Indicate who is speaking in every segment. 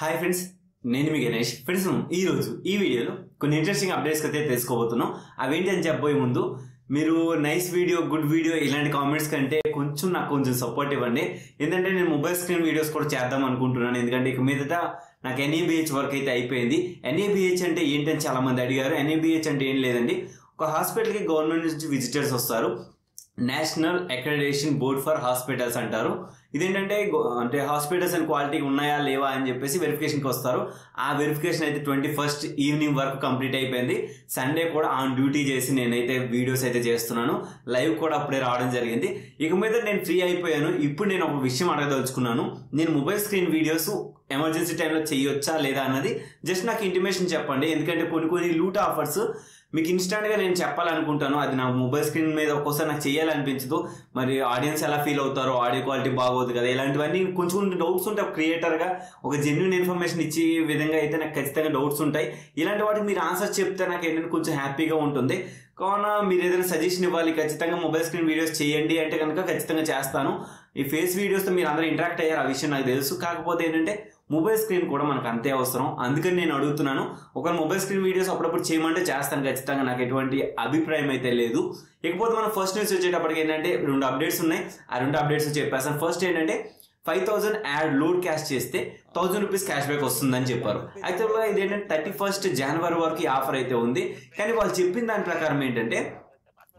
Speaker 1: Hi friends, నేను మీ Ganesh. Friends, ఈ వీడియోలో కొన్ని ఇంట్రెస్టింగ్ అప్డేట్స్ అయితే తెలుసుకోబోతున్నాం. అవేంటి అని చెప్పబోయే ముందు మీరు నైస్ వీడియో, గుడ్ వీడియో ఇలాంటి కామెంట్స్ కంటే నాకు కొంచెం సపోర్ట్ ఇవ్వండి. ఎందుకంటే నేను మొబైల్ స్క్రీన్ వీడియోస్ కూడా చేద్దాం అనుకుంటున్నాను. ఎందుకంటే ఇక మీదట నాకు NABH వర్క్ అయితే అయిపోయింది. NABH అంటే ఏంటని చాలా మంది అడిగారు. NABH అంటే ఏం లేదండి, ఒక హాస్పిటల్కి గవర్నమెంట్ నుంచి విజిటర్స్ వస్తారు. National accreditation board for hospitals అంటారు. ఇదేంటంటే అంటే హాస్పిటల్స్ అండ్ క్వాలిటీ ఉన్నాయా లేవా అని చెప్పేసి వెరిఫికేషన్కి వస్తారు. ఆ వెరిఫికేషన్ అయితే 21st ఈవినింగ్ వరకు కంప్లీట్ అయిపోయింది. సండే కూడా ఆన్ డ్యూటీ చేసి నేనైతే వీడియోస్ అయితే చేస్తున్నాను. లైవ్ కూడా అప్పుడే రావడం జరిగింది. ఇక మీద నేను ఫ్రీ అయిపోయాను. ఇప్పుడు నేను ఒక విషయం అడగదలుచుకున్నాను. నేను మొబైల్ స్క్రీన్ వీడియోస్ ఎమర్జెన్సీ టైంలో చేయొచ్చా లేదా అన్నది జస్ట్ నాకు ఇంటిమేషన్ చెప్పండి. ఎందుకంటే కొన్ని లూట్ ఆఫర్స్ మీకు ఇన్స్టాంట్గా నేను చెప్పాలనుకుంటాను. అది నా మొబైల్ స్క్రీన్ మీద ఒక్కోసారి నాకు చేయాలనిపించదు. మరి ఆడియన్స్ ఎలా ఫీల్ అవుతారో, ఆడియో క్వాలిటీ బాగోదు కదా, ఇలాంటివన్నీ కొంచెం డౌట్స్ ఉంటాయి. క్రియేటర్గా ఒక జెన్యూన్ ఇన్ఫర్మేషన్ ఇచ్చే విధంగా అయితే నాకు ఖచ్చితంగా డౌట్స్ ఉంటాయి. ఇలాంటి వాటికి మీరు ఆన్సర్ చెప్తే నాకు ఏంటంటే కొంచెం హ్యాపీగా ఉంటుంది. కావున మీరు ఏదైనా సజెషన్ ఇవ్వాలి, ఖచ్చితంగా మొబైల్ స్క్రీన్ వీడియోస్ చేయండి అంటే కనుక ఖచ్చితంగా చేస్తాను. ఈ ఫేస్ వీడియోస్తో మీరు అందరూ ఇంటరాక్ట్ అయ్యారు, ఆ విషయం నాకు తెలుసు. కాకపోతే ఏంటంటే మొబైల్ స్క్రీన్ కూడా మనకు అంతే అవసరం. అందుకని నేను అడుగుతున్నాను. ఒక మొబైల్ స్క్రీన్ వీడియోస్ అప్పుడప్పుడు చేయమంటే చేస్తాను ఖచ్చితంగా, నాకు ఎటువంటి అభిప్రాయం అయితే లేదు. ఇకపోతే మనం ఫస్ట్ న్యూస్ వచ్చేటప్పటికి ఏంటంటే 2 అప్డేట్స్ ఉన్నాయి. ఆ 2 అప్డేట్స్ చెప్పేస్తాను. ఫస్ట్ ఏంటంటే 5000 యాడ్ లోడ్ క్యాష్ చేస్తే 1000 రూపీస్ క్యాష్ బ్యాక్ వస్తుందని చెప్పారు. అయితే ఇదేంటంటే 31st జనవరి వరకు ఈ ఆఫర్ అయితే ఉంది. కానీ వాళ్ళు చెప్పిన దాని ప్రకారం ఏంటంటే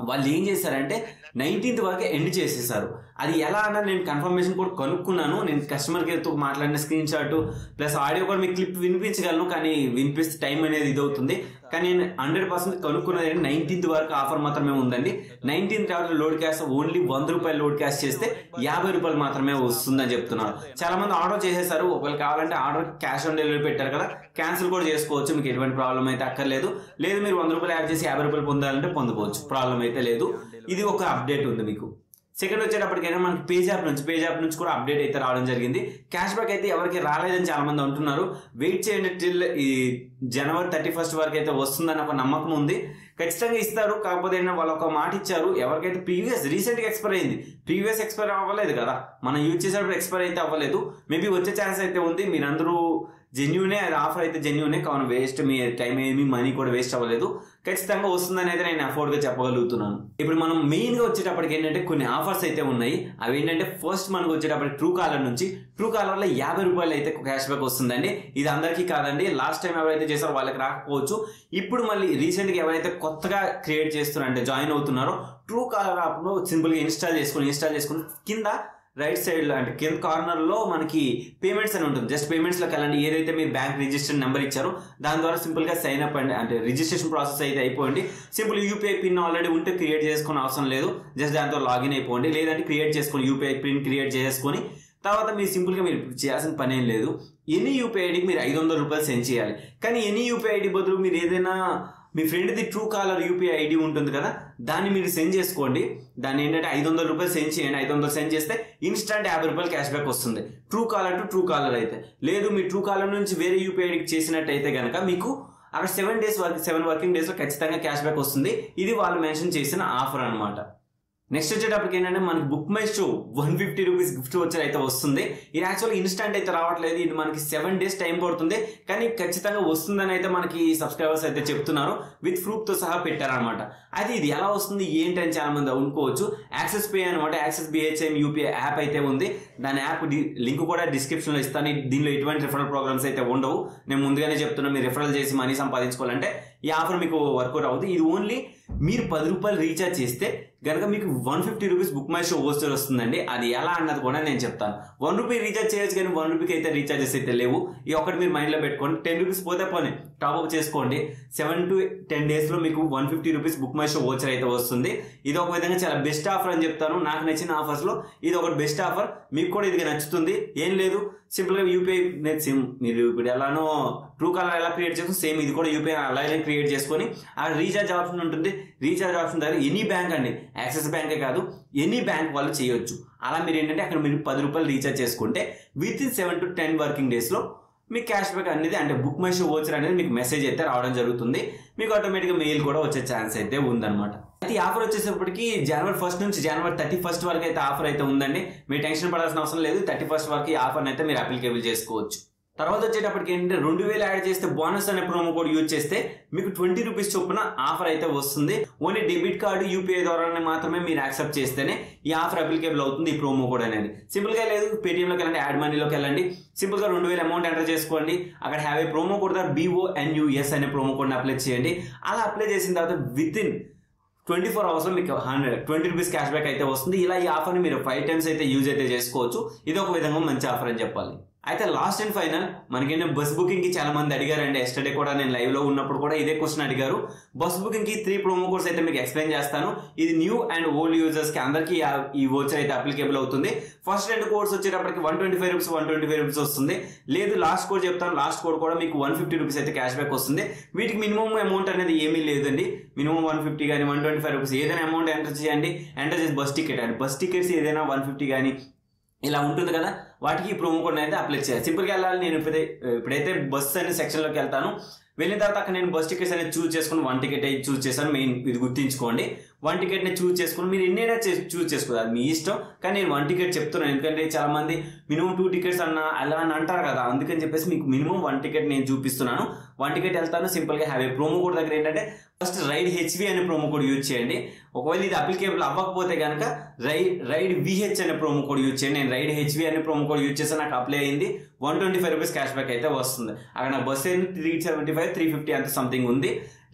Speaker 1: వాళ్ళు ఏం చేశారంటే 19th వరకే ఎండ్ చేసేసారు. అది ఎలా అన్నది నేను కన్ఫర్మేషన్ కూడా కనుక్కున్నాను. నేను కస్టమర్ కేర్తో మాట్లాడిన స్క్రీన్ షాట్ ప్లస్ ఆడియో కూడా మీకు క్లిప్ వినిపించగలను, కానీ వినిపిస్తే టైం అనేది ఇది అవుతుంది. కానీ నేను 100% కనుక్కున్నది 19th వరకు ఆఫర్ మాత్రమే ఉందండి. 19th తర్వాత లోడ్ క్యాష్ ఓన్లీ 100 రూపాయలు లోడ్ క్యాష్ చేస్తే 50 రూపాయలు మాత్రమే వస్తుందని చెప్తున్నారు. చాలా మంది ఆర్డర్ చేసేసారు. ఒకవేళ కావాలంటే ఆర్డర్ క్యాష్ ఆన్ డెలివరీ పెట్టారు కదా, క్యాన్సిల్ కూడా చేసుకోవచ్చు. మీకు ఎటువంటి ప్రాబ్లం అయితే అక్కర్లేదు. లేదు మీరు 100 రూపాయలు యాడ్ చేసి 50 రూపాయలు పొందాలంటే పొందుకోవచ్చు, ప్రాబ్లం అయితే లేదు. ఇది ఒక అప్డేట్ ఉంది మీకు. సెకండ్ వచ్చేటప్పటికైనా మనకి పేజ్ యాప్ నుంచి కూడా అప్డేట్ అయితే రావడం జరిగింది. క్యాష్ బ్యాక్ అయితే ఎవరికి రాలేదని చాలా మంది అంటున్నారు. వెయిట్ చేయండి, టిల్ ఈ జనవరి 31st వరకు అయితే వస్తుందని ఒక నమ్మకం ఉంది. ఖచ్చితంగా ఇస్తారు. కాకపోతే వాళ్ళు ఒక మాట ఇచ్చారు, ఎవరికైతే రీసెంట్గా ఎక్స్పైర్ అయింది, ప్రీవియస్ ఎక్స్పైర్ అవ్వలేదు కదా, మనం యూజ్ చేసేటప్పుడు ఎక్స్పైర్ అయితే అవ్వలేదు. మేబీ వచ్చే ఛాన్స్ అయితే ఉంది. మీరందరూ జెన్యూనే, అది ఆఫర్ అయితే జెన్యూనే, కావున వేస్ట్ మీ టైం ఏమి మనీ కూడా వేస్ట్ అవ్వలేదు. ఖచ్చితంగా వస్తుందని అయితే నేను అఫోర్డ్గా చెప్పగలుగుతున్నాను. ఇప్పుడు మనం మెయిన్గా వచ్చేటప్పటికి ఏంటంటే కొన్ని ఆఫర్స్ అయితే ఉన్నాయి. అవి ఏంటంటే ఫస్ట్ మనకు వచ్చేటప్పటికి ట్రూ కాలర్లో 50 రూపాయలు అయితే క్యాష్ బ్యాక్ వస్తుందండి. ఇది అందరికీ కాదండి, లాస్ట్ టైం ఎవరైతే చేశారో వాళ్ళకి రాకపోవచ్చు. ఇప్పుడు మళ్ళీ రీసెంట్గా ఎవరైతే కొత్తగా క్రియేట్ చేస్తున్నారో అంటే జాయిన్ అవుతున్నారో ట్రూ కాలర్ యాప్లో సింపుల్గా ఇన్స్టాల్ చేసుకుని కింద రైట్ సైడ్ లో అంటే కింద కార్నర్ లో మనకి పేమెంట్స్ అని ఉంటుంది. జస్ట్ పేమెంట్స్ లోకి వెళ్ళండి. ఏదైతే మీ బ్యాంక్ రిజిస్టర్ నెంబర్ ఇచ్చారో దాని ద్వారా సింపుల్ గా సైన్ అప్ అండి, అంటే రిజిస్ట్రేషన్ ప్రాసెస్ అయితే అయిపోయింది. సింపుల్ UPI పిన్ ఆల్రెడీ ఉంటే క్రియేట్ చేసుకునే అవసరం లేదు. జస్ట్ దాంతో లాగిన్ అయిపోండి. లేదంటే క్రియేట్ చేసుకుని UPI పిన్ క్రియేట్ చేసుకుని తర్వాత మీరు సింపుల్ గా మీరు చేయాల్సిన పని ఏం లేదు. ఎనీ UPI ఐడికి మీరు 500 రూపాయలు సెండ్ చేయాలి. కానీ ఎనీ UPI ఐడి బదులు మీరు ఏదైనా మీ ఫ్రెండ్ది ట్రూ కాలర్ UPI ఐడి ఉంటుంది కదా, దాన్ని మీరు సెండ్ చేసుకోండి. దాన్ని ఏంటంటే 500 రూపాయలు సెండ్ చేయండి. 500 సెండ్ చేస్తే ఇన్స్టాంట్ 50 రూపాయలు క్యాష్ బ్యాక్ వస్తుంది. Truecaller to Truecaller అయితే. లేదు మీ ట్రూ కాలర్ నుంచి వేరే UPI ఐడికి చేసినట్టయితే కనుక మీకు అక్కడ 7 వర్కింగ్ డేస్ లో ఖచ్చితంగా క్యాష్ బ్యాక్ వస్తుంది. ఇది వాళ్ళు మెన్షన్ చేసిన ఆఫర్ అనమాట. నెక్స్ట్ వచ్చేటప్పటికి ఏంటంటే మనకి book my show 150 rupees gift voucher అయితే వస్తుంది. ఇది యాక్చువల్గా ఇన్స్టాంట్ అయితే రావట్లేదు. ఇది మనకి 7 days టైం పడుతుంది, కానీ ఖచ్చితంగా వస్తుందని అయితే మనకి సబ్స్క్రైబర్స్ అయితే చెప్తున్నారు. విత్ ప్రూఫ్ తో సహా పెట్టారనమాట. అయితే ఇది ఎలా వస్తుంది ఏంటని చాలా మంది అనుకోవచ్చు. యాక్సెస్ పే అనమాట, యాక్సెస్ BHM UPI యాప్ అయితే ఉంది. దాని యాప్ లింక్ కూడా డిస్క్రిప్షన్ లో ఇస్తాను. దీనిలో ఎటువంటి రిఫరల్ ప్రోగ్రామ్స్ అయితే ఉండవు. నేను ముందుగానే చెప్తున్నా, మీరు రిఫరల్ చేసి మనీ సంపాదించుకోవాలంటే ఈ ఆఫర్ మీకు వర్కౌట్ అవుతుంది. ఇది ఓన్లీ మీరు 10 రూపాయలు రీఛార్జ్ చేస్తే కనుక మీకు 150 rupees book my show voucher వస్తుందండి. అది ఎలా అన్నది కూడా నేను చెప్తాను. 1 రూపీ రీఛార్జ్ చేయొచ్చు, కానీ 1 రూపీకి అయితే రీఛార్జెస్ అయితే లేవు. ఈ ఒకటి మీరు మైండ్ లో పెట్టుకోండి. 10 రూపీస్ పోతే పోనీ టాప్అప్ చేసుకోండి. 7 to 10 days లో మీకు 150 rupees book my show voucher అయితే వస్తుంది. ఇది ఒక విధంగా చాలా బెస్ట్ ఆఫర్ అని చెప్తాను. నాకు నచ్చిన ఆఫర్స్ లో ఇది ఒకటి బెస్ట్ ఆఫర్. మీకు కూడా ఇది నచ్చుతుంది. ఏం లేదు, సింపుల్ గా UPI మీరు ఇప్పుడు ఎలానో ట్రూ కాలర్ ఎలా క్రియేట్ చేసుకుని సేమ్ ఇది కూడా UPI అలాగే క్రియేట్ చేసుకొని ఆ రీఛార్జ్ ఆప్షన్ ఉంటుంది. రీఛార్జ్ ఆప్షన్ దగ్గర ఎనీ బ్యాంక్ అండి, యాక్సిస్ బ్యాంకే కాదు, ఎనీ బ్యాంక్ వాళ్ళు చేయొచ్చు. అలా మీరు ఏంటంటే అక్కడ మీరు 10 రూపాయలు రీఛార్జ్ చేసుకుంటే with in 7 to 10 working days లో మీ క్యాష్ బ్యాక్ అనేది అంటే బుక్ మై షో వోచర్ అనేది మీకు మెసేజ్ అయితే రావడం జరుగుతుంది. మీకు ఆటోమేటిక్గా మెయిల్ కూడా వచ్చే ఛాన్స్ అయితే ఉందన్నమాట. అయితే ఈ ఆఫర్ వచ్చేసప్పటికి జనవరి 1st నుంచి జనవరి 31st వరకు అయితే ఆఫర్ అయితే ఉందండి. మీరు టెన్షన్ పడాల్సిన అవసరం లేదు. 31st వరకు ఈ ఆఫర్ అయితే మీరు అప్లికేబుల్ చేసుకోవచ్చు. తర్వాత వచ్చేటప్పటికి ఏంటంటే 2000 యాడ్ చేస్తే బోనస్ అనే ప్రోమో కోడ్ యూజ్ చేస్తే మీకు 20 రూపీస్ చొప్పున ఆఫర్ అయితే వస్తుంది. ఓన్లీ డెబిట్ కార్డు యూపీఐ ద్వారా మాత్రమే మీరు యాక్సెప్ట్ చేస్తేనే ఈ ఆఫర్ అప్లికేబుల్ అవుతుంది, ఈ ప్రోమో కోడ్ అనేది. సింపుల్ గా లేదు, పేటిఎంలోకి వెళ్ళండి, యాడ్ మనీలోకి వెళ్ళండి, సింపుల్ గా 2000 అమౌంట్ ఎంటర్ చేసుకోండి. అక్కడ have a promo code BONUS అనే ప్రోమో కోడ్ అప్లై చేయండి. అలా అప్లై చేసిన తర్వాత విత్ ఇన్ 24 అవర్స్ లో మీకు 120 రూపీస్ క్యాష్ బ్యాక్ అయితే వస్తుంది. ఇలా ఈ ఆఫర్ ని మీరు 5 టైమ్స్ అయితే యూజ్ అయితే చేసుకోవచ్చు. ఇది ఒక విధంగా మంచి ఆఫర్ అని చెప్పాలి. అయితే లాస్ట్ అండ్ ఫైనల్ మనకేంటే బస్ బుకింగ్ కి చాలా మంది అడిగారండి. ఎస్టర్డే కూడా నేను లైవ్ లో ఉన్నప్పుడు కూడా ఇదే క్వశ్చన్ అడిగారు. బస్ బుకింగ్ కి 3 ప్రోమో కోడ్స్ అయితే మీకు ఎక్స్ప్లెయిన్ చేస్తాను. ఇది న్యూ అండ్ ఓల్డ్ యూజర్స్ కి అందరికీ ఈ వోచర్ అయితే అప్లికేబుల్ అవుతుంది. ఫస్ట్ 2 కోడ్స్ వచ్చేటప్పటికి 125 రూపీస్ వస్తుంది. లేదు లాస్ట్ కోడ్ చెప్తాను, లాస్ట్ కోడ్ కూడా మీకు 150 రూపీస్ అయితే క్యాష్ బ్యాక్ వస్తుంది. వీటికి మినిమం అమౌంట్ అనేది ఏమీ లేదండి. మినిమం 150 కానీ 125 రూపీస్ ఏదైనా అమౌంట్ ఎంటర్ చేయండి. ఎంటర్ చేసి బస్ టికెట్ అండి, బస్ టికెట్స్ ఏదైనా 150 కానీ ఇలా ఉంటుంది కదా, వాటికి ఈ ప్రోమో కోడ్ అయితే అప్లై చేయాలి. సింపుల్ గా వెళ్ళాలి. నేను ఇప్పుడైతే బస్ అనే సెక్షన్ లోకి వెళ్తాను. వెళ్ళిన తర్వాత అక్కడ నేను బస్ టికెట్స్ అనేది చూస్ చేసుకుని 1 టికెట్ అయితే చూస్ చేశాను. మెయిన్ ఇది గుర్తించుకోండి, 1 టికెట్ ని చూస్ చేసుకుని మీరు ఎన్నైనా చూస్ చేసుకోవాలి, అది మీ ఇష్టం. కానీ నేను 1 టికెట్ చెప్తున్నాను, ఎందుకంటే చాలా మంది మినిమం 2 టికెట్స్ అలా అని అంటారు కదా, అందుకని చెప్పేసి మీకు మినిమం 1 టికెట్ నేను చూపిస్తున్నాను. 1 టికెట్ వెళ్తాను. సింపుల్ గా హ్యావ్ ఏ ప్రోమో కోడ్ దగ్గర ఏంటంటే ఫస్ట్ రైడ్ HV అనే ప్రోమో కోడ్ యూజ్ చేయండి. ఒకవేళ ఇది అప్లికేబుల్ అవ్వకపోతే కనుక రైడ్ VH అనే ప్రోమో కోడ్ యూజ్ చేయండి. నేను రైడ్ HV అనే ప్రోమో కోడ్ యూజ్ చేస్తే నాకు అప్లై అయింది. 125 రూపీస్ క్యాష్ బ్యాక్ అయితే వస్తుంది. అక్కడ నా బస్ అయింది 375, 350 అంత సంథింగ్ ఉంది.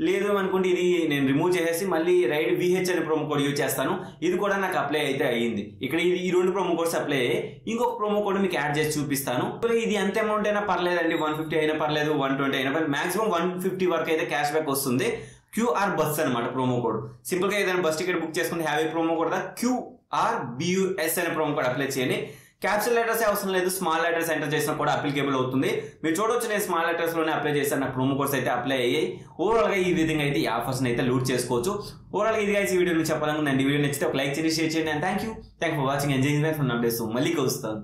Speaker 1: లేదు అనుకుంటే ఇది నేను రిమూవ్ చేసేసి మళ్ళీ రైడ్ VH అనే ప్రోమో కోడ్ యూజ్ చేస్తాను. ఇది కూడా నాకు అప్లై అయితే అయ్యింది. ఇక్కడ ఈ 2 ప్రోమో కోడ్స్ అప్లై అయ్యాయి. ఇంకొక ప్రోమో కోడ్ మీకు యాడ్ చేసి చూపిస్తాను. ఇది ఎంత అమౌంట్ అయినా పర్లేదండి, 150 అయినా పర్లేదు, 120 అయినా పర్లేదు, మాక్సిమం 150 వరకు అయితే క్యాష్ బ్యాక్ వస్తుంది. QR బస్ అనమాట ప్రోమో కోడ్. సింపుల్ గా ఏదైనా బస్ టికెట్ బుక్ చేసుకుని have a promo code QR BUS అనే ప్రోమో కోడ్ అప్లై చేయండి. క్యాపిటల్ లెటర్స్ అవసరం లేదు, స్మాల్ లెటర్స్ ఎంటర్ చేసినా కూడా అప్లికేబుల్ అవుతుంది. మీరు చూడొచ్చు, నేను స్మాల్ లెటర్స్ లోనే అప్లై చేశాను. నా ప్రోమో కోడ్స్ అయితే అప్లై అయ్యాయి. ఓవరాల్ గా ఈ విధంగా అయితే ఈ ఆఫర్స్ అయితే లూట్ చేసుకోవచ్చు. ఓవరాల్ గా ఇది గైస్ ఈ వీడియో మీకు చెప్పాలనుకున్నాను. ఈ వీడియో నచ్చితే ఒక లైక్ చేయండి, షేర్ చేయండి. And thank you for watching. Enjoy from updates. మళ్ళీ కలుస్తాను.